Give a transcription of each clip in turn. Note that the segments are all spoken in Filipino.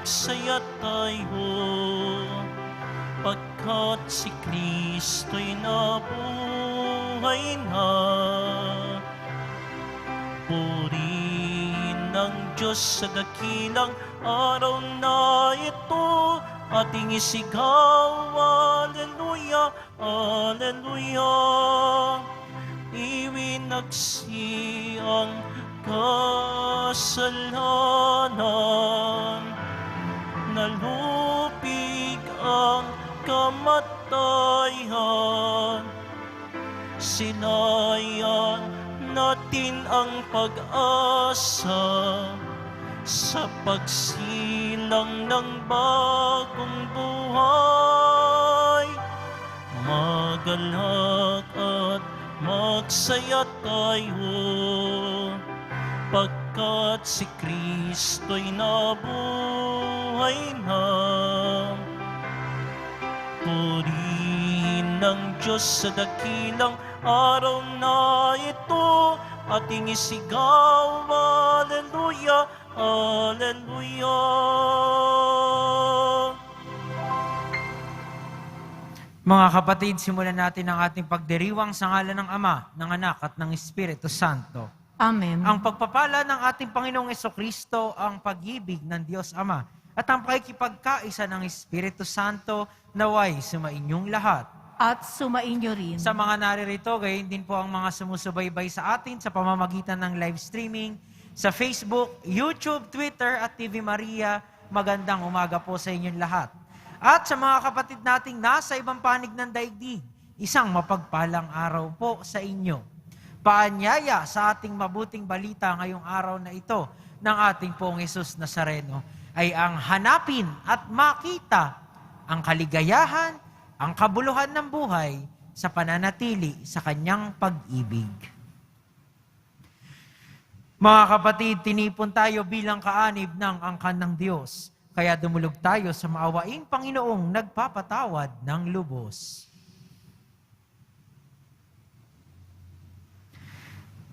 magsaya tayo, pagkat si Kristo'y nabuhay na. Purihin ng Diyos sa dakilang araw na ito, ating isigaw, Alleluia, Alleluia. Iwinagsi ang kasalanan, nalupig ang kamatayan. Sinayan natin ang pag-asa sa pagsilang ng bagong buhay. Magalak at magsaya tayo, pagkat si Kristo'y nabuhay na. Purihin ng Diyos sa dakilang araw na ito, ating isigaw, Alleluia, Alleluia. Mga kapatid, simulan natin ang ating pagdiriwang sa ngalan ng Ama, ng Anak at ng Espiritu Santo. Amen. Ang pagpapala ng ating Panginoong Jesucristo, ang pag-ibig ng Diyos Ama, at ang pakikipagkaisa ng Espiritu Santo naway sumainyong lahat. At sumainyo rin. Sa mga naririto, gayon din po ang mga sumusubaybay sa atin sa pamamagitan ng live streaming sa Facebook, YouTube, Twitter at TV Maria. Magandang umaga po sa inyong lahat. At sa mga kapatid nating nasa ibang panig ng daigdig, isang mapagpalang araw po sa inyo. Paanyaya sa ating mabuting balita ngayong araw na ito ng ating Poong Jesus Nazareno ay ang hanapin at makita ang kaligayahan, ang kabuluhan ng buhay sa pananatili sa kanyang pag-ibig. Mga kapatid, tinipon tayo bilang kaanib ng angkan ng Diyos, kaya dumulog tayo sa maawaing Panginoong nagpapatawad ng lubos.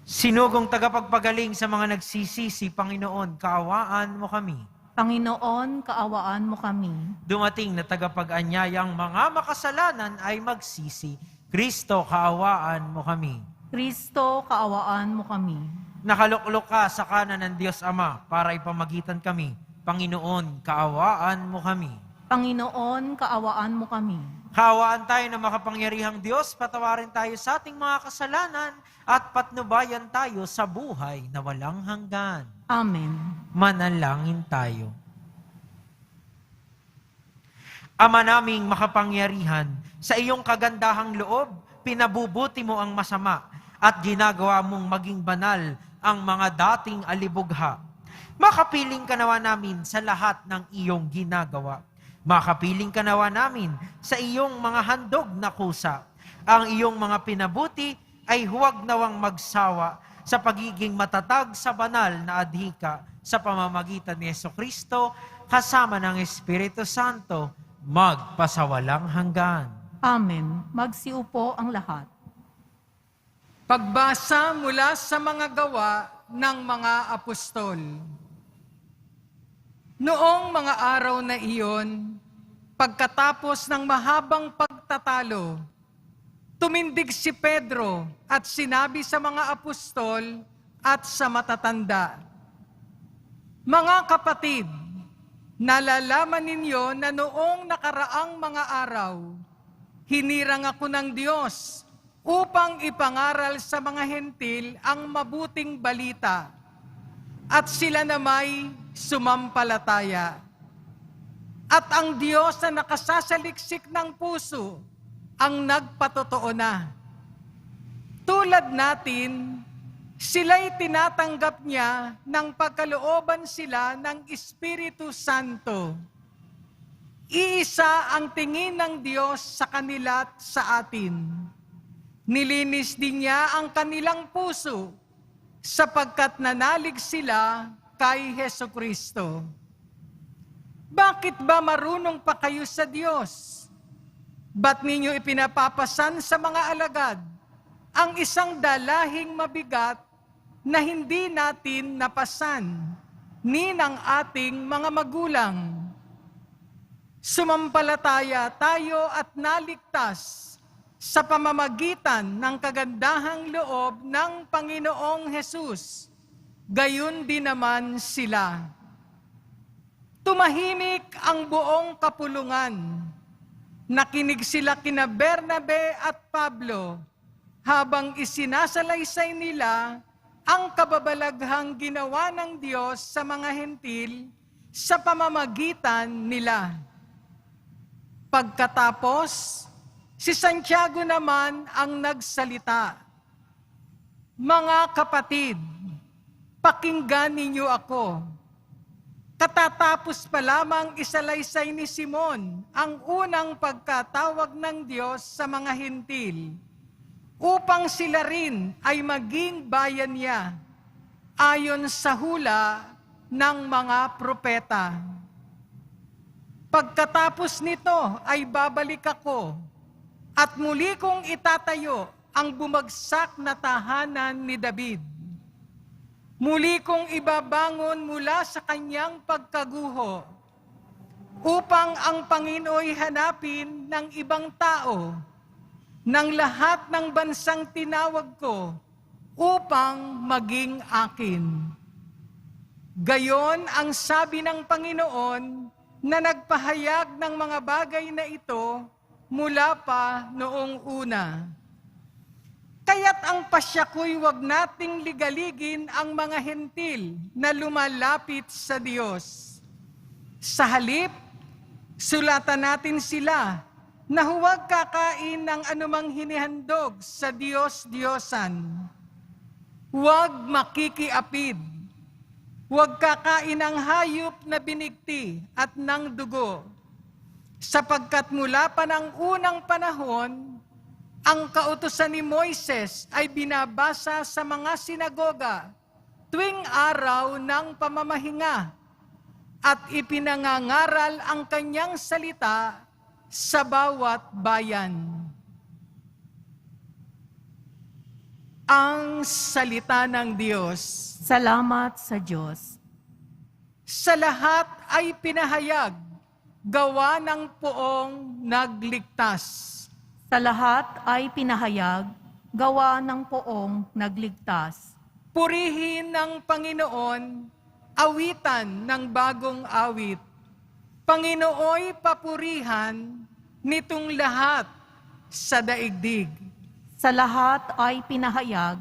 Sinugong tagapagpagaling sa mga nagsisisi, Panginoon, kaawaan mo kami. Panginoon, kaawaan mo kami. Dumating na tagapag-anyayang mga makasalanan ay magsisi. Kristo, kaawaan mo kami. Kristo, kaawaan mo kami. Nakaluklok ka sa kanan ng Diyos Ama para ipamagitan kami. Panginoon, kaawaan mo kami. Panginoon, kaawaan mo kami. Kaawaan tayo ng makapangyarihang Diyos, patawarin tayo sa ating mga kasalanan at patnubayan tayo sa buhay na walang hanggan. Amen. Manalangin tayo. Ama naming makapangyarihan, sa iyong kagandahang loob, pinabubuti mo ang masama at ginagawa mong maging banal ang mga dating alibugha. Makapiling ka nawa namin sa lahat ng iyong ginagawa. Makapiling ka nawa namin sa iyong mga handog na kusa. Ang iyong mga pinabuti ay huwag nawang magsawa sa pagiging matatag sa banal na adhika sa pamamagitan ni Jesucristo kasama ng Espiritu Santo magpasawalang hanggan. Amen. Magsiupo ang lahat. Pagbasa mula sa mga gawa ng mga apostol. Noong mga araw na iyon, pagkatapos ng mahabang pagtatalo, tumindig si Pedro at sinabi sa mga apostol at sa matatanda, "Mga kapatid, nalalaman ninyo na noong nakaraang mga araw, hinirang ako ng Diyos upang ipangaral sa mga hentil ang mabuting balita, at sila na may sumampalataya. At ang Diyos na nakasasaliksik ng puso ang nagpatotoo na. Tulad natin, sila'y tinatanggap niya ng pagkalooban sila ng Espiritu Santo. Iisa ang tingin ng Diyos sa kanila at sa atin. Nilinis din niya ang kanilang puso sapagkat nanalig sila kay Hesukristo. Bakit ba marunong pa kayo sa Diyos? Ba't ninyo ipinapapasan sa mga alagad ang isang dalahing mabigat na hindi natin napasan, ni ng ating mga magulang? Sumampalataya tayo at naligtas sa pamamagitan ng kagandahang loob ng Panginoong Hesus. Gayon din naman sila. Tumahimik ang buong kapulungan. Nakinig sila kina Bernabe at Pablo habang isinasalaysay nila ang kababalaghang ginawa ng Diyos sa mga hentil sa pamamagitan nila. Pagkatapos, si Santiago naman ang nagsalita. Mga kapatid, pakinggan ninyo ako. Katatapos pa lamang isalaysay ni Simon ang unang pagkatawag ng Diyos sa mga hentil upang sila rin ay maging bayan niya ayon sa hula ng mga propeta. Pagkatapos nito ay babalik ako at muli kong itatayo ang bumagsak na tahanan ni David. Muli kong ibabangon mula sa kanyang pagkaguho upang ang Panginooy hanapin ng ibang tao ng lahat ng bansang tinawag ko upang maging akin. Gayon ang sabi ng Panginoon na nagpahayag ng mga bagay na ito mula pa noong una. Kaya't ang pasyako'y wag nating ligaligin ang mga hentil na lumalapit sa Diyos. Sa halip, sulatan natin sila na huwag kakain ng anumang hinihandog sa Diyos-Diyosan. Huwag makikiapid. Huwag kakain ng hayop na binigti at ng dugo. Sapagkat mula pa ng unang panahon, ang kautusan ni Moises ay binabasa sa mga sinagoga tuwing araw ng pamamahinga at ipinangangaral ang kanyang salita sa bawat bayan. Ang salita ng Diyos. Salamat sa Diyos. Sa lahat ay pinahayag, gawa ng poong nagligtas. Sa lahat ay pinahayag, gawa ng poong nagligtas. Purihin ng Panginoon, awitan ng bagong awit. Panginooy papurihan nitong lahat sa daigdig. Sa lahat ay pinahayag,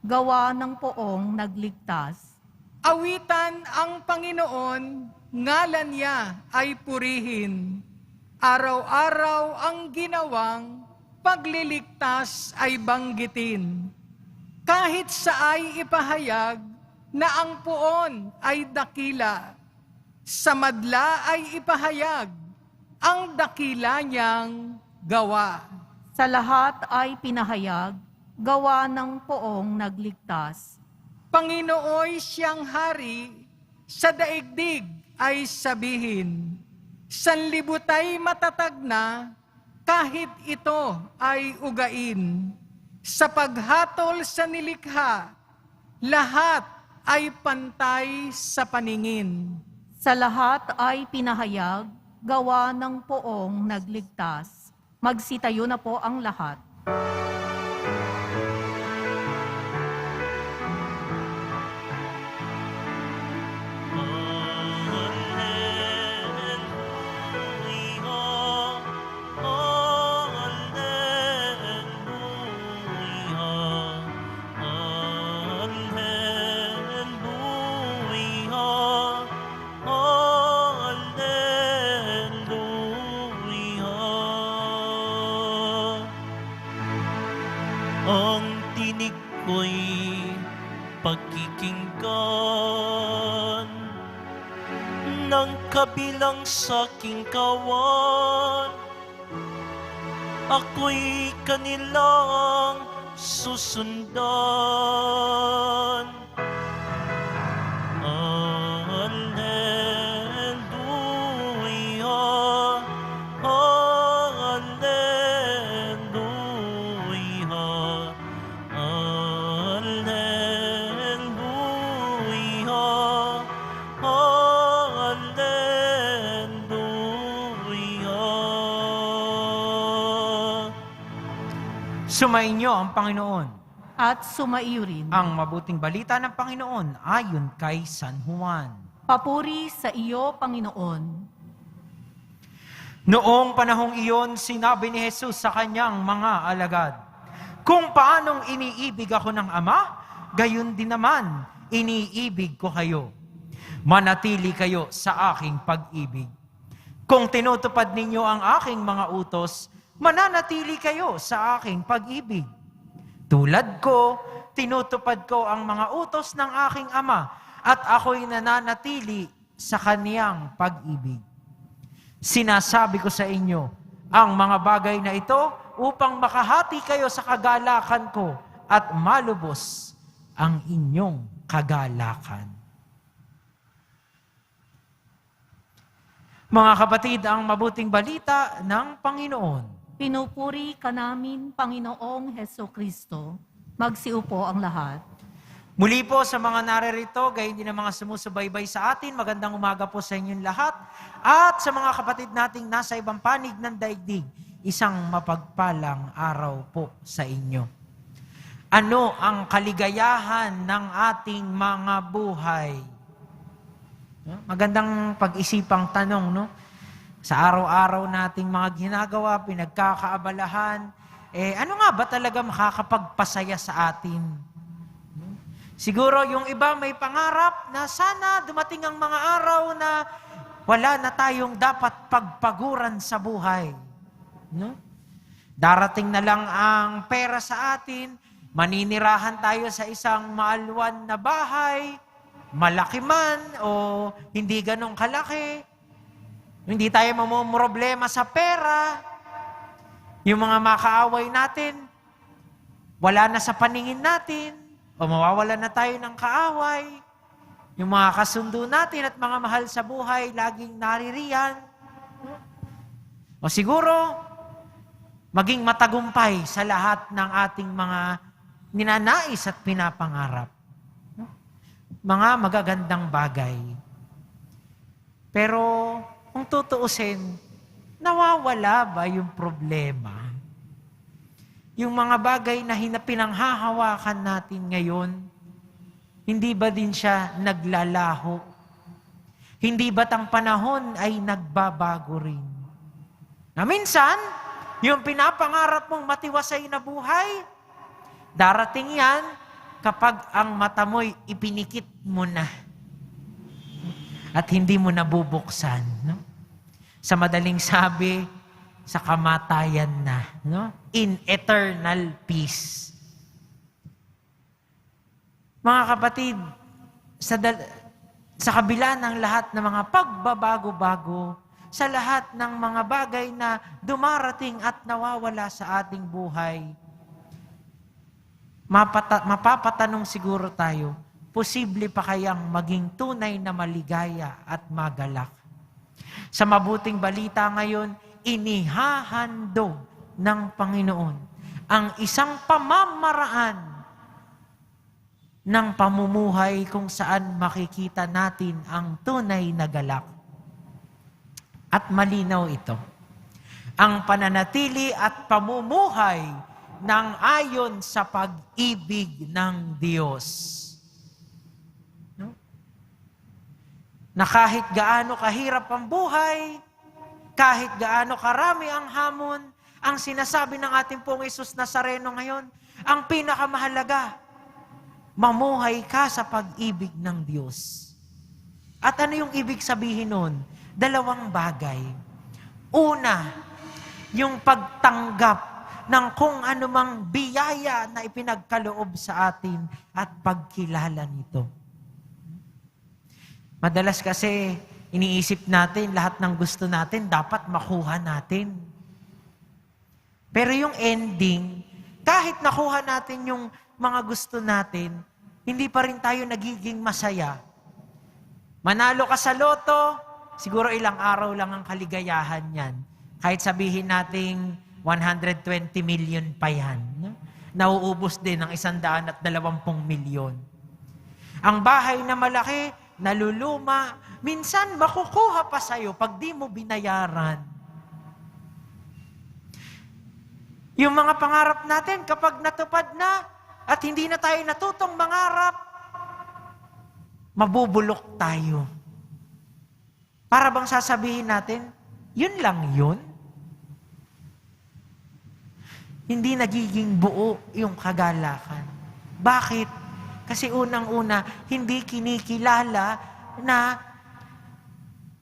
gawa ng poong nagligtas. Awitan ang Panginoon, ngalan niya ay purihin. Araw-araw ang ginawang pagliligtas ay banggitin. Kahit sa ay ipahayag na ang puon ay dakila, sa madla ay ipahayag ang dakila niyang gawa. Sa lahat ay pinahayag, gawa ng poong nagligtas. Panginooy siyang hari, sa daigdig ay sabihin, sanlibutay matatag na, kahit ito ay ugain. Sa paghatol sa nilikha, lahat ay pantay sa paningin. Sa lahat ay pinahayag, gawa ng poong nagligtas. Magsitayo na po ang lahat. Ang tinig ko'y pagkikinggan ng kabilang sa aking kawan. Ako'y kanilang susundan. Alleluia, Alleluia, Alleluia, Alleluia. Sumainyo ang Panginoon. At sumaiyo rin. Ang mabuting balita ng Panginoon ayon kay San Juan. Papuri sa iyo, Panginoon. Noong panahong iyon, sinabi ni Jesus sa kanyang mga alagad, "Kung paanong iniibig ako ng Ama, gayon din naman iniibig ko kayo. Manatili kayo sa aking pag-ibig. Kung tinutupad ninyo ang aking mga utos, mananatili kayo sa aking pag-ibig. Tulad ko, tinutupad ko ang mga utos ng aking Ama at ako'y nananatili sa kaniyang pag-ibig. Sinasabi ko sa inyo ang mga bagay na ito upang makahati kayo sa kagalakan ko at malubos ang inyong kagalakan." Mga kapatid, ang mabuting balita ng Panginoon. Pinupuri ka namin, Panginoong Heso Kristo. Magsiupo ang lahat. Muli po sa mga naririto, gayon din ang mga sumusubaybay sa atin, magandang umaga po sa inyong lahat. At sa mga kapatid nating nasa ibang panig ng daigdig, isang mapagpalang araw po sa inyo. Ano ang kaligayahan ng ating mga buhay? Magandang pag-isipang tanong, no? Sa araw-araw nating mga ginagawa, pinagkakaabalahan, ano nga ba talaga makakapagpasaya sa atin? Siguro yung iba may pangarap na sana dumating ang mga araw na wala na tayong dapat pagpaguran sa buhay. No? Darating na lang ang pera sa atin, maninirahan tayo sa isang maalwan na bahay, malaki man o hindi ganong kalaki. Hindi tayo mamumroblema sa pera. Yung mga makaaway natin, wala na sa paningin natin. O mawawala na tayo ng kaaway. Yung mga kasundo natin at mga mahal sa buhay, laging naririyan. O siguro, maging matagumpay sa lahat ng ating mga ninanais at pinapangarap. Mga magagandang bagay. Pero, kung tutuusin, nawawala ba yung problema? Yung mga bagay na pinanghahawakan natin ngayon, hindi ba din siya naglalaho? Hindi ba't ang panahon ay nagbabago rin? Na minsan, yung pinapangarap mong matiwasay na buhay, darating yan kapag ang mata mo'y ipinikit mo na at hindi mo nabubuksan. No? Sa madaling sabi, sa kamatayan na, no? In eternal peace. Mga kapatid, sa kabila ng lahat ng mga pagbabago-bago, sa lahat ng mga bagay na dumarating at nawawala sa ating buhay, mapapatanong siguro tayo, posible pa kayang maging tunay na maligaya at magalak? Sa mabuting balita ngayon, inihahandog ng Panginoon ang isang pamamaraan ng pamumuhay kung saan makikita natin ang tunay na galak. At malinaw ito. Ang pananatili at pamumuhay ng ayon sa pag-ibig ng Diyos. No? Na kahit gaano kahirap ang buhay, kahit gaano karami ang hamon, ang sinasabi ng ating pong Hesus Nazareno ngayon, ang pinakamahalaga, mamuhay ka sa pag-ibig ng Diyos. At ano yung ibig sabihin nun? Dalawang bagay. Una, yung pagtanggap ng kung anumang biyaya na ipinagkaloob sa atin at pagkilala nito. Madalas kasi, iniisip natin, lahat ng gusto natin, dapat makuha natin. Pero yung ending, kahit nakuha natin yung mga gusto natin, hindi pa rin tayo nagiging masaya. Manalo ka sa loto, siguro ilang araw lang ang kaligayahan yan. Kahit sabihin nating 120 million pa yan. No? Nauubos din ng 120 milyon. Ang bahay na malaki, naluluma, minsan makukuha pa sa'yo pag di mo binayaran. Yung mga pangarap natin, kapag natupad na at hindi na tayo natutong mangarap, mabubulok tayo. Para bang sasabihin natin, yun lang yun? Hindi nagiging buo yung kagalakan. Bakit? Kasi unang-una, hindi kinikilala na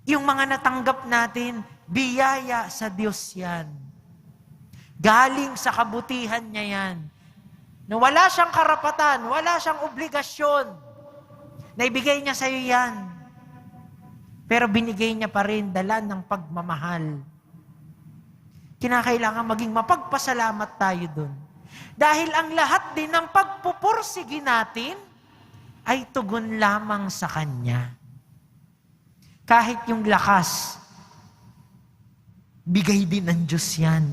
yung mga natanggap natin, biyaya sa Diyos yan. Galing sa kabutihan niya yan. Na wala siyang karapatan, wala siyang obligasyon. Naibigay niya sa iyo yan. Pero binigay niya pa rin dala ng pagmamahal. Kinakailangan maging mapagpasalamat tayo dun. Dahil ang lahat din ng pagpupursige natin ay tugon lamang sa Kanya. Kahit yung lakas, bigay din ng Diyos yan.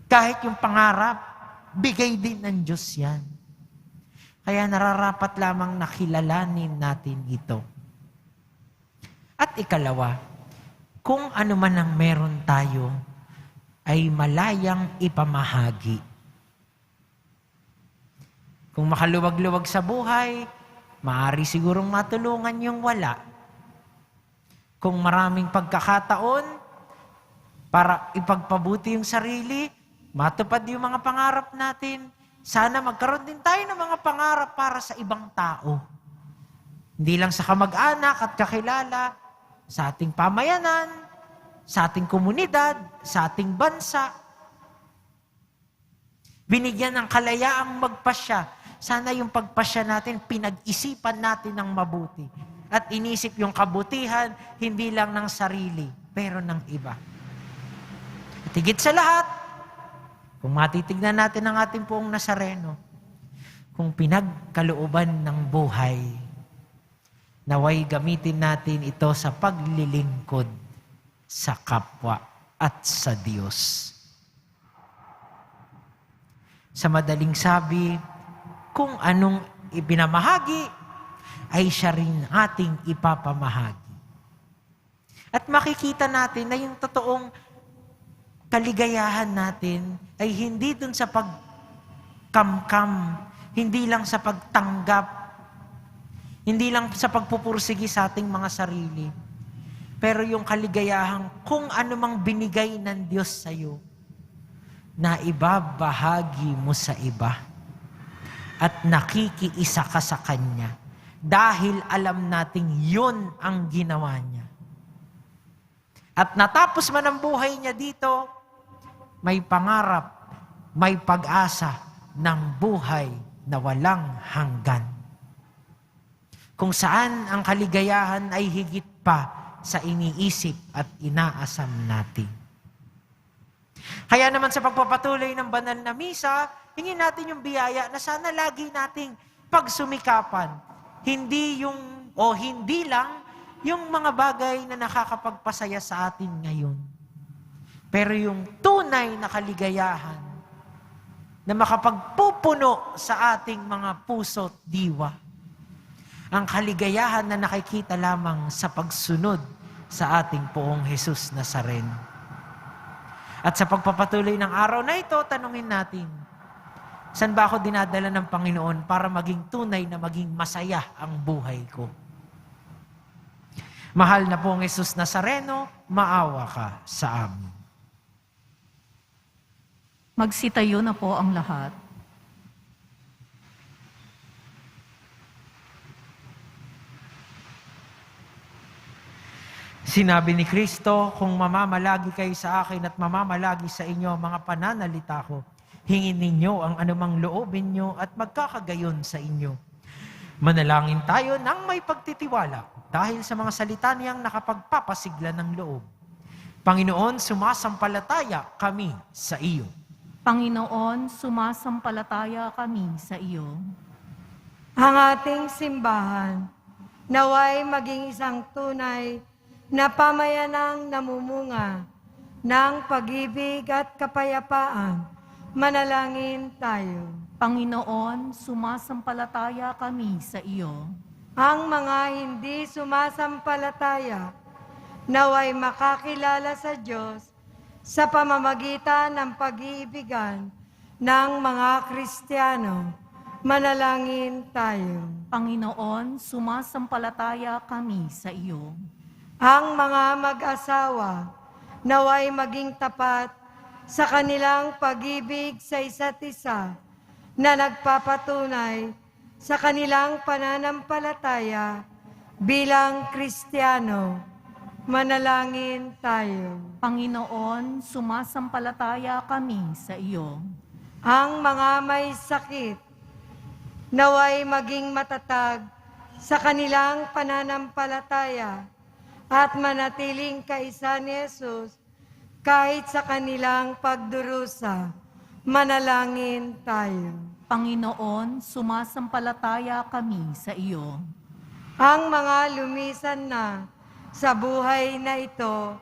Kahit yung pangarap, bigay din ng Diyos yan. Kaya nararapat lamang nakilalanin natin ito. At ikalawa, kung ano man ang meron tayo, ay malayang ipamahagi. Kung makaluwag-luwag sa buhay, maaari sigurong matulungan yung wala. Kung maraming pagkakataon para ipagpabuti yung sarili, matupad yung mga pangarap natin, sana magkaroon din tayo ng mga pangarap para sa ibang tao. Hindi lang sa kamag-anak at kakilala, sa ating pamayanan, sa ating komunidad, sa ating bansa. Binigyan ng kalayaang magpasya. Sana yung pagpasya natin, pinag-isipan natin ng mabuti. At inisip yung kabutihan, hindi lang ng sarili, pero ng iba. At higit sa lahat, kung matitignan natin ang ating poong Nazareno, kung pinagkalooban ng buhay, naway gamitin natin ito sa paglilingkod sa kapwa at sa Diyos. Sa madaling sabi, kung anong ipinamahagi, ay siya rin ating ipapamahagi. At makikita natin na yung totoong kaligayahan natin ay hindi dun sa pagkamkam, hindi lang sa pagtanggap, hindi lang sa pagpupursigi sa ating mga sarili, pero yung kaligayahan kung ano mang binigay ng Diyos sa iyo, na ibabahagi mo sa iba at nakikiisa ka sa Kanya dahil alam nating yun ang ginawa niya. At natapos man ang buhay niya dito, may pangarap, may pag-asa ng buhay na walang hanggan. Kung saan ang kaligayahan ay higit pa sa iniisip at inaasam natin. Kaya naman sa pagpapatuloy ng banal na misa, hingin natin yung biyaya na sana lagi nating pagsumikapan. Hindi lang yung mga bagay na nakakapagpasaya sa atin ngayon. Pero yung tunay na kaligayahan na makapagpupuno sa ating mga puso't diwa. Ang kaligayahan na nakikita lamang sa pagsunod sa ating poong Jesus Nazareno. At sa pagpapatuloy ng araw na ito, tanungin natin, saan ba ako dinadala ng Panginoon para maging tunay na maging masaya ang buhay ko? Mahal na poong Jesus Nazareno, maawa ka sa amin. Magsitayo na po ang lahat. Sinabi ni Kristo, kung mamamalagi kayo sa akin at mamamalagi sa inyo ang mga pananalita ko, hingin ninyo ang anumang loobin nyo at magkakagayon sa inyo. Manalangin tayo ng may pagtitiwala dahil sa mga salita niyang nakapagpapasigla ng loob. Panginoon, sumasampalataya kami sa iyo. Panginoon, sumasampalataya kami sa iyo. Ang ating simbahan, naway maging isang tunay na pamayanang namumunga ng pag-ibig at kapayapaan. Manalangin tayo. Panginoon, sumasampalataya kami sa iyo. Ang mga hindi sumasampalataya, naway makakilala sa Diyos sa pamamagitan ng pag-iibigan ng mga Kristiyano. Manalangin tayo. Panginoon, sumasampalataya kami sa iyo. Ang mga mag-asawa naway maging tapat sa kanilang pag-ibig sa isa't isa na nagpapatunay sa kanilang pananampalataya bilang Kristiyano. Manalangin tayo. Panginoon, sumasampalataya kami sa iyo. Ang mga may sakit naway maging matatag sa kanilang pananampalataya at manatiling kaisa ni Jesus kahit sa kanilang pagdurusa. Manalangin tayo. Panginoon, sumasampalataya kami sa iyo. Ang mga lumisan na sa buhay na ito,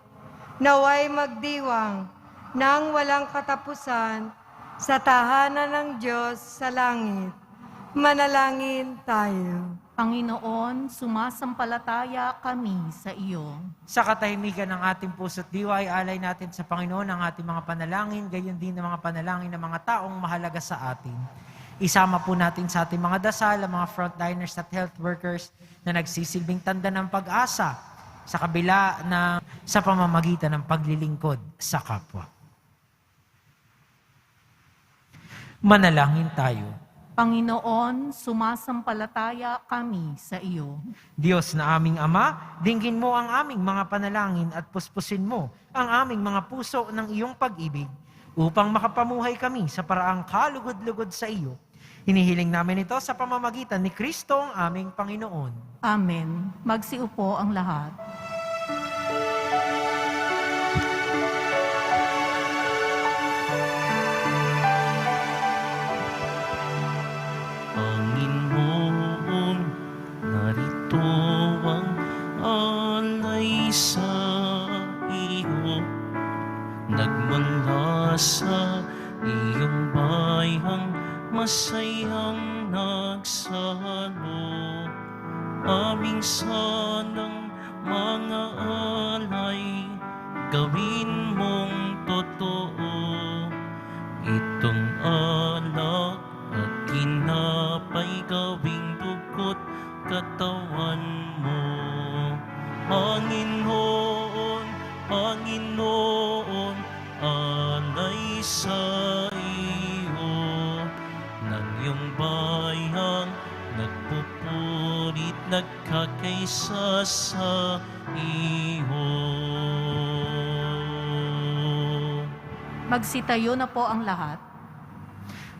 naway magdiwang ng walang katapusan sa tahanan ng Diyos sa langit. Manalangin tayo. Panginoon, sumasampalataya kami sa iyo. Sa katahimikan ng ating puso't diwa ay alay natin sa Panginoon ang ating mga panalangin, gayon din ang mga panalangin ng mga taong mahalaga sa atin. Isama po natin sa ating mga dasal ang mga frontliners at health workers na nagsisilbing tanda ng pag-asa sa kabila na sa pamamagitan ng paglilingkod sa kapwa. Manalangin tayo. Panginoon, sumasampalataya kami sa iyo. Diyos na aming Ama, dinggin mo ang aming mga panalangin at puspusin mo ang aming mga puso ng iyong pag-ibig upang makapamuhay kami sa paraang kalugod-lugod sa iyo. Hinihiling namin ito sa pamamagitan ni Kristo ang aming Panginoon. Amen. Magsiupo ang lahat. Panginoon, narito ang alay sa iyo. Nagmula sa iyong bayang masayang nagsalo. Aming sanang mga alay, gawin mong totoo. Itong alak at kinapay gawing dugo't katawan mo. Panginoon, Panginoon, alay sa iyo. Nang iyong bayang nagpupulit, nagkakaisa sa iyo. Magsitayo na po ang lahat.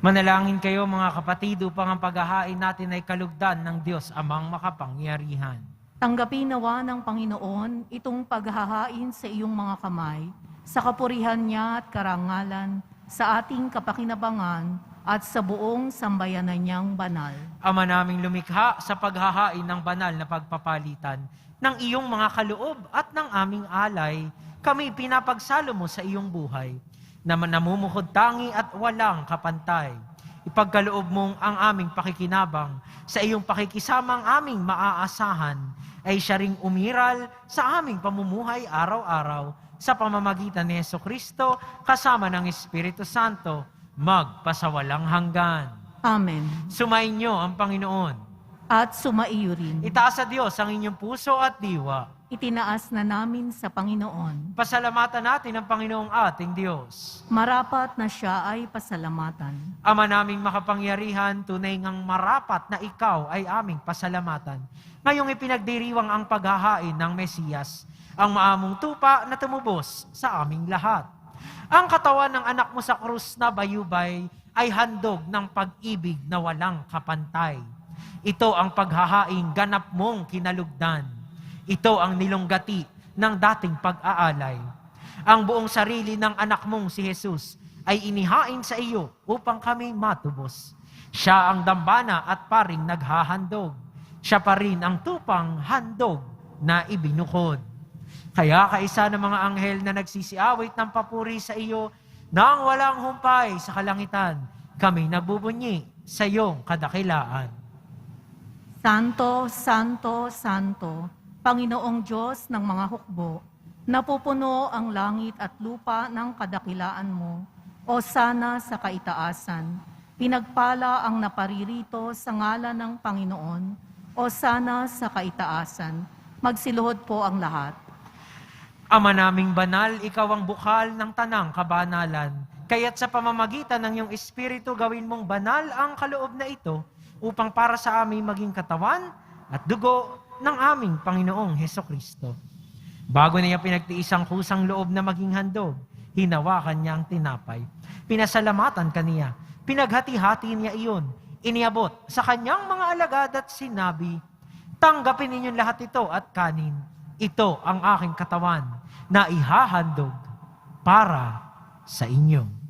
Manalangin kayo mga kapatid upang ang paghahain natin ay kalugdan ng Diyos amang makapangyarihan. Tanggapin nawa ng Panginoon itong paghahain sa iyong mga kamay, sa kapurihan niya at karangalan, sa ating kapakinabangan at sa buong sambayanan niyang banal. Ama naming lumikha sa paghahain ng banal na pagpapalitan ng iyong mga kaloob at ng aming alay, kami pinapagsalo mo sa iyong buhay, na namumuhod tangi at walang kapantay. Ipagkaloob mong ang aming pakikinabang sa iyong pakikisamang aming maaasahan, ay siya ring umiral sa aming pamumuhay araw-araw sa pamamagitan ni Jesucristo kasama ng Espiritu Santo, magpasawalang hanggan. Amen. Sumainyo ang Panginoon. At sumaiyo rin. Itaas sa Diyos ang inyong puso at diwa. Itinaas na namin sa Panginoon. Pasalamatan natin ang Panginoong ating Diyos. Marapat na siya ay pasalamatan. Ama naming makapangyarihan, tunay ngang marapat na ikaw ay aming pasalamatan. Ngayong ipinagdiriwang ang paghahain ng Mesiyas, ang maamong tupa na tumubos sa aming lahat. Ang katawan ng anak mo sa krus na bayubay ay handog ng pag-ibig na walang kapantay. Ito ang paghahaing ganap mong kinalugdan. Ito ang nilunggati ng dating pag-aalay. Ang buong sarili ng anak mong si Jesus ay inihain sa iyo upang kami matubos. Siya ang dambana at paring naghahandog. Siya pa rin ang tupang handog na ibinukod. Kaya kaisa ng mga anghel na nagsisiawit ng papuri sa iyo, nang walang humpay sa kalangitan, kami nagbubunyi sa iyong kadakilaan. Santo, Santo, Santo, Panginoong Diyos ng mga hukbo, Napupuno ang langit at lupa ng kadakilaan mo, o sana sa kaitaasan. Pinagpala ang naparirito sa ngalan ng Panginoon, o sana sa kaitaasan. Magsiluhod po ang lahat. Ama naming banal, ikaw ang bukal ng tanang kabanalan. Kaya't sa pamamagitan ng iyong Espiritu, gawin mong banal ang kaloob na ito upang para sa aming maging katawan at dugo ng aming Panginoong Hesukristo. Bago niya pinagtiis ang kusang loob na maging handog, hinawakan niya ang tinapay. Pinasalamatan kaniya. Pinaghati-hati niya iyon. Iniabot sa kanyang mga alagad at sinabi, "Tanggapin ninyong lahat ito at kanin. Ito ang aking katawan na ihahandog para sa inyo."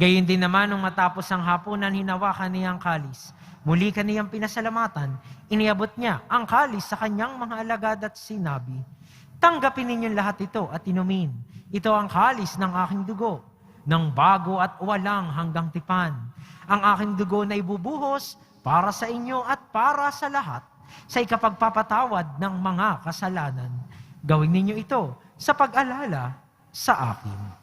Gayon din naman nung matapos ang hapunan, hinawakan niya ang kalis. Muli kaniyang pinasalamatan, iniabot niya ang kalis sa kanyang mga alagad at sinabi, "Tanggapin ninyong lahat ito at inumin. Ito ang kalis ng aking dugo, ng bago at walang hanggang tipan. Ang aking dugo na ibubuhos para sa inyo at para sa lahat, sa ikapagpapatawad ng mga kasalanan. Gawin ninyo ito sa pag-alala sa akin."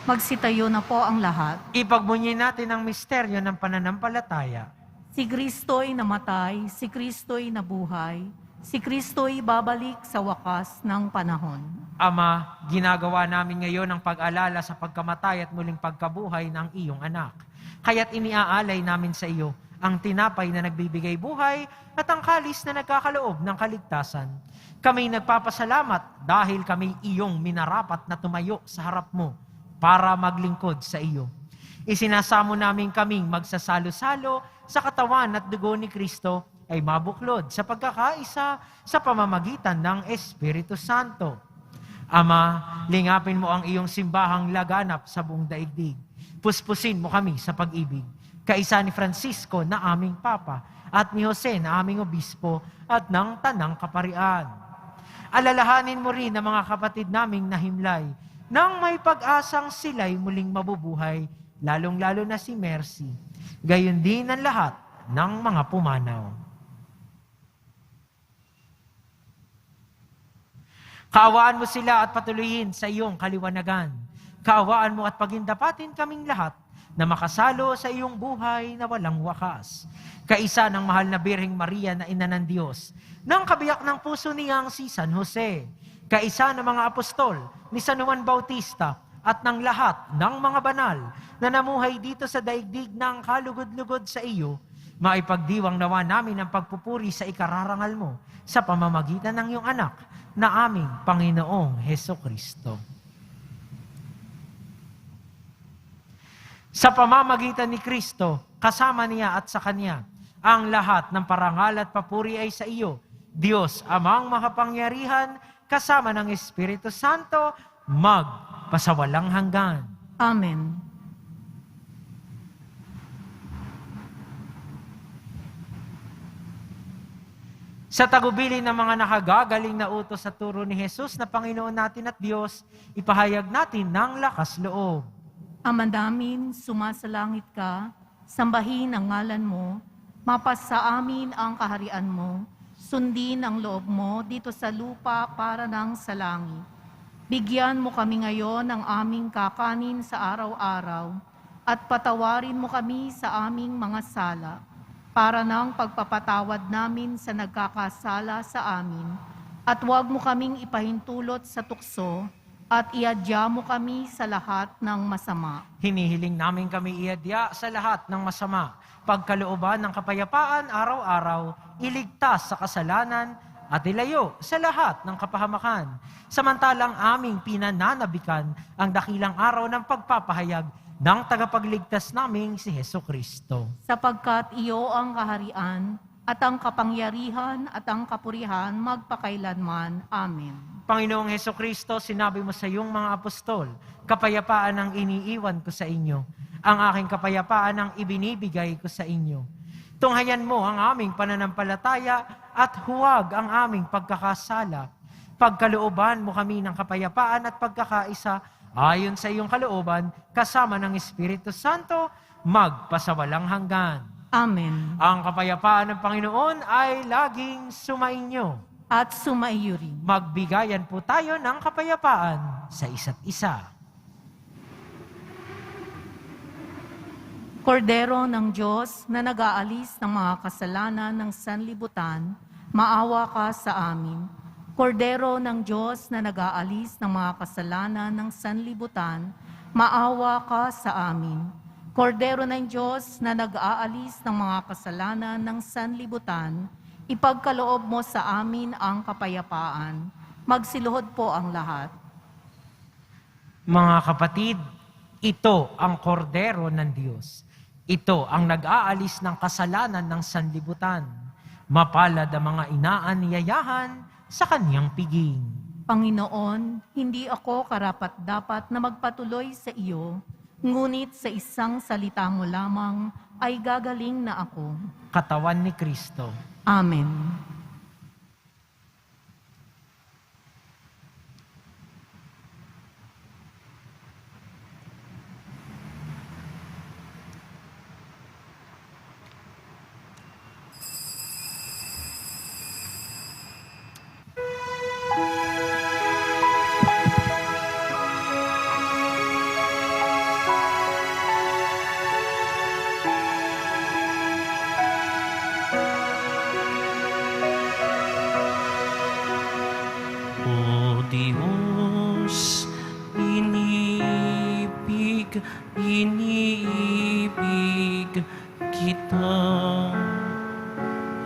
Magsitayo na po ang lahat. Ipagbunyi natin ang misteryo ng pananampalataya. Si Kristo'y namatay, si Kristo'y nabuhay, si Kristo'y babalik sa wakas ng panahon. Ama, ginagawa namin ngayon ang pag-alala sa pagkamatay at muling pagkabuhay ng iyong anak. Kaya't iniaalay namin sa iyo ang tinapay na nagbibigay buhay at ang kalis na nagkakaloob ng kaligtasan. Kami nagpapasalamat dahil kami iyong minarapat na tumayo sa harap mo para maglingkod sa iyo. Isinasamo namin kaming magsasalo-salo sa katawan at dugo ni Kristo ay mabuklod sa pagkakaisa sa pamamagitan ng Espiritu Santo. Ama, lingapin mo ang iyong simbahang laganap sa buong daigdig. Puspusin mo kami sa pag-ibig. Kaisa ni Francisco na aming Papa at ni Jose na aming Obispo at ng Tanang Kaparian. Alalahanin mo rin ang mga kapatid naming nahimlay nang may pag-asang sila'y muling mabubuhay, lalong-lalo na si Mercy. Gayon din ang lahat ng mga pumanaw. Kaawaan mo sila at patuloyin sa iyong kaliwanagan. Kaawaan mo at pagindapatin kaming lahat na makasalo sa iyong buhay na walang wakas. Kaisa ng mahal na Birheng Maria na Ina ng Diyos, ng kabiyak ng puso niyang si San Jose, kaisa ng mga apostol ni San Juan Bautista at ng lahat ng mga banal na namuhay dito sa daigdig ng kalugod-lugod sa iyo, maipagdiwang nawa namin ang pagpupuri sa ikararangal mo sa pamamagitan ng iyong anak na aming Panginoong Hesukristo. Sa pamamagitan ni Kristo, kasama niya at sa Kanya, ang lahat ng parangal at papuri ay sa iyo, Diyos Amang makapangyarihan, kasama ng Espiritu Santo, magpasawalang hanggan. Amen. Sa tagubilin ng mga nakagagaling na utos sa turo ni Jesus na Panginoon natin at Diyos, ipahayag natin ng lakas loob. Ama namin, sumasalangit ka, sambahin ang ngalan mo, mapasa amin ang kaharian mo, sundin ang loob mo dito sa lupa para ng sa langit. Bigyan mo kami ngayon ng aming kakanin sa araw-araw at patawarin mo kami sa aming mga sala para ng pagpapatawad namin sa nagkakasala sa amin. At huwag mo kaming ipahintulot sa tukso at iadya mo kami sa lahat ng masama. Hinihiling namin kami iadya sa lahat ng masama, pagkalooban ng kapayapaan araw-araw, iligtas sa kasalanan, at ilayo sa lahat ng kapahamakan. Samantalang aming pinananabikan ang dakilang araw ng pagpapahayag ng tagapagligtas naming si Hesukristo. Sapagkat iyo ang kaharian at ang kapangyarihan at ang kapurihan magpakailanman. Amen. Panginoong Hesukristo, sinabi mo sa iyong mga apostol, kapayapaan ang iniiwan ko sa inyo. Ang aking kapayapaan ang ibinibigay ko sa inyo. Tunghayan mo ang aming pananampalataya at huwag ang aming pagkakasala. Pagkalooban mo kami ng kapayapaan at pagkakaisa ayon sa iyong kalooban, kasama ng Espiritu Santo, magpasawalang hanggan. Amen. Ang kapayapaan ng Panginoon ay laging sumainyo. At sumaiyo rin. Magbigayan po tayo ng kapayapaan sa isa't isa. Kordero ng Diyos na nag-aalis ng mga kasalanan ng sanlibutan, maawa ka sa amin. Kordero ng Diyos na nag-aalis ng mga kasalanan ng sanlibutan, maawa ka sa amin. Kordero ng Diyos na nag-aalis ng mga kasalanan ng sanlibutan, ipagkaloob mo sa amin ang kapayapaan. Magsiluhod po ang lahat. Mga kapatid, ito ang kordero ng Diyos. Ito ang nag-aalis ng kasalanan ng sanlibutan. Mapalad ang mga inaanyayahan sa kanyang piging. Panginoon, hindi ako karapat-dapat na magpatuloy sa iyo, ngunit sa isang salita mo lamang ay gagaling na ako. Katawan ni Kristo. Amen. O Diyos, iniibig kita.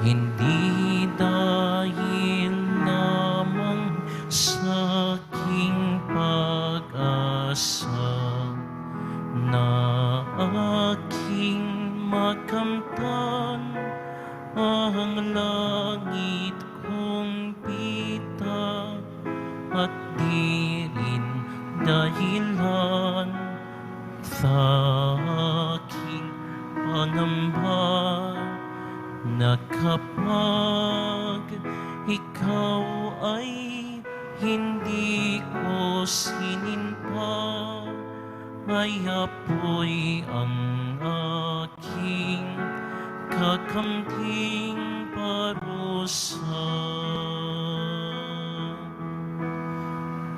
Hindi dahil lamang sa aking pag-asa na aking makamtan ang langit kong pita at di rin dahilan sa aking pangamba na kapag ikaw ay hindi ko sininta, ay apoy ang aking kakamting parusa.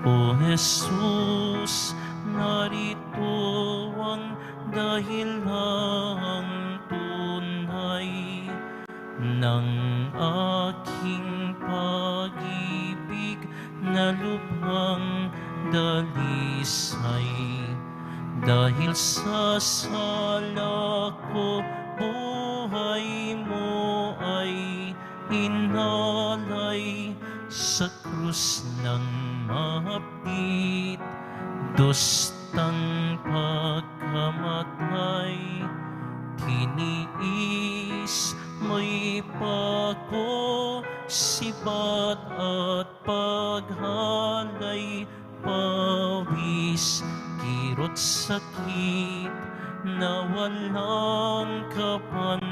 O Jesus, narito ang dahilang tunay ng aking pag-ibig na lubhang dalisay. Dahil sa sala ko, buhay mo ay inalay sa krus ng mahapit, dustang pagkamatay. Tiniis mo'y pako, sibat at paghalay, pawis, kirot sakit na walang kapantay.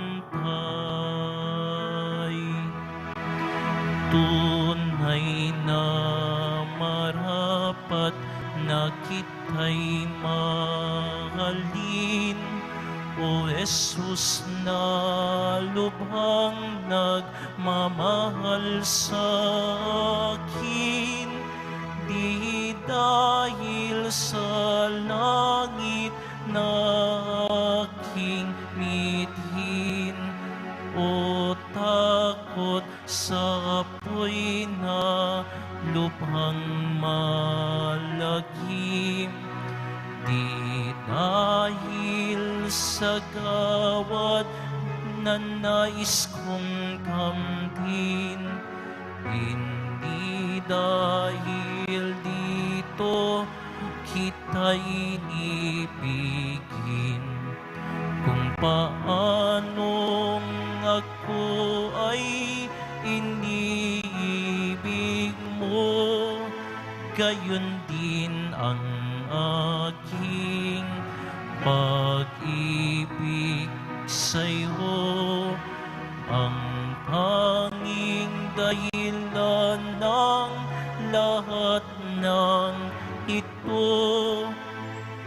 Tunay na marapat na kita'y mahalin, O Jesus na lubhang nagmamahal sa akin. Di dahil sa langit na aking mithin, o takot sa apoy na lubhang malagim. Di dahil sa gawad na nais kong kamtin, hindi dahil dito kita'y inibigin. Kung paanong ako ay iniibig mo, gayon din ang aking pag-ibig sa'yo. Ang tanging dahilan ng lahat ng ito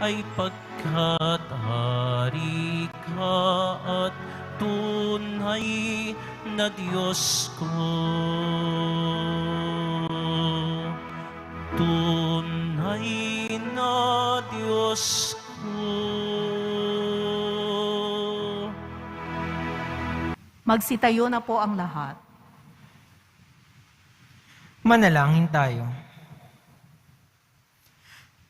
ay pagkat hari ka at tunay na Diyos ko. Tunay na Diyos ko. Magsitayo na po ang lahat. Manalangin tayo.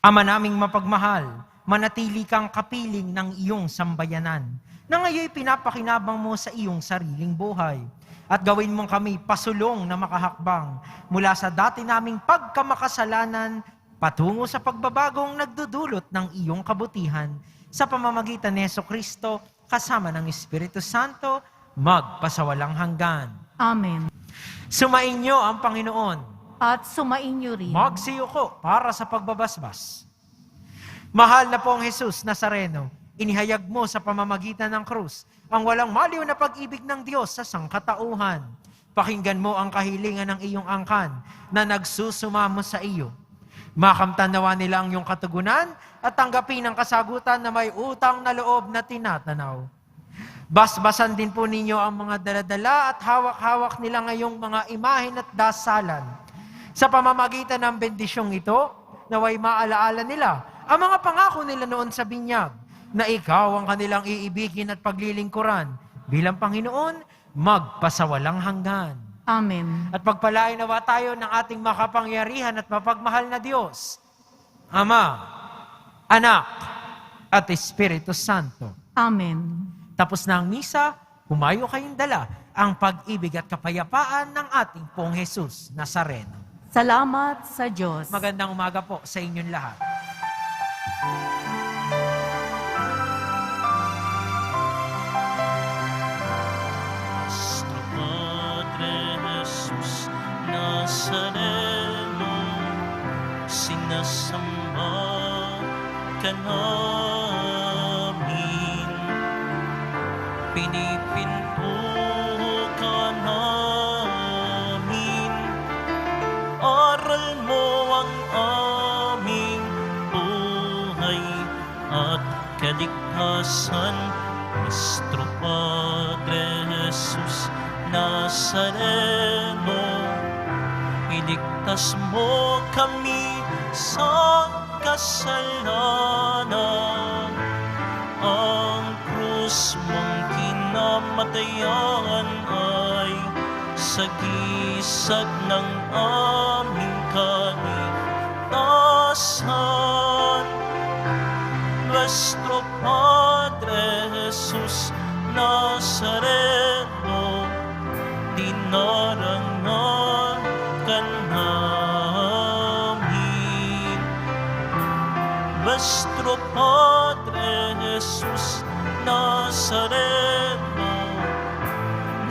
Ama naming mapagmahal, manatili kang kapiling ng iyong sambayanan, na ngayon pinapakinabang mo sa iyong sariling buhay. At gawin mong kami pasulong na makahakbang mula sa dati naming pagkamakasalanan patungo sa pagbabagong nagdudulot ng iyong kabutihan sa pamamagitan ni Jesucristo kasama ng Espiritu Santo, magpasawalang hanggan. Amen. Sumainyo ang Panginoon. At sumainyo rin. Magsiyuko para sa pagbabasbas. Mahal na pong Jesus Nazareno, inihayag mo sa pamamagitan ng krus ang walang maliw na pag-ibig ng Diyos sa sangkatauhan. Pakinggan mo ang kahilingan ng iyong angkan na nagsusumamo sa iyo. Makamtan nawa nila ang iyong katugunan at tanggapin ang kasagutan na may utang na loob na tinatanaw. Basbasan din po ninyo ang mga daladala at hawak-hawak nila ngayong mga imahen at dasalan. Sa pamamagitan ng bendisyong ito, naway maalaala nila ang mga pangako nila noon sa binyag, na ikaw ang kanilang iibigin at paglilingkuran bilang Panginoon, magpasawalang hanggan. Amen. At pagpalain nawa tayo ng ating makapangyarihan at mapagmahal na Diyos, Ama, Anak, at Espiritu Santo. Amen. Tapos na ang misa, humayo kayong dala ang pag-ibig at kapayapaan ng ating pong Jesus Nazareno. Salamat sa Diyos. Magandang umaga po sa inyong lahat. Nuestro Padre Jesus Nazareno, sinasamba ka namin, pinipinto ka namin, aral mo ang aming buhay at kaligtasan. Nuestro Padre Jesus Nazareno, iligtas mo kami sa kasalanan. Ang krus mong kinamatayan ay sagisag ng aming kaligtasan. Nuestro Padre Jesus Nazareno, dinarangan ka namin. Nuestro Padre Jesus Nazareno,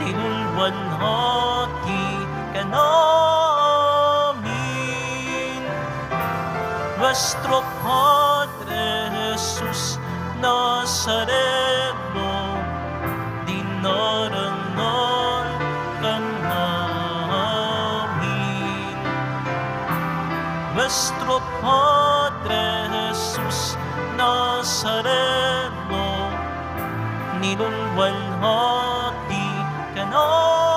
nilulwalhati ka namin. Nuestro Padre Jesus Nazareno, dinarangan ka namin. Nuestro Padre Jesus Nazareno, nilulwalhati ka namin.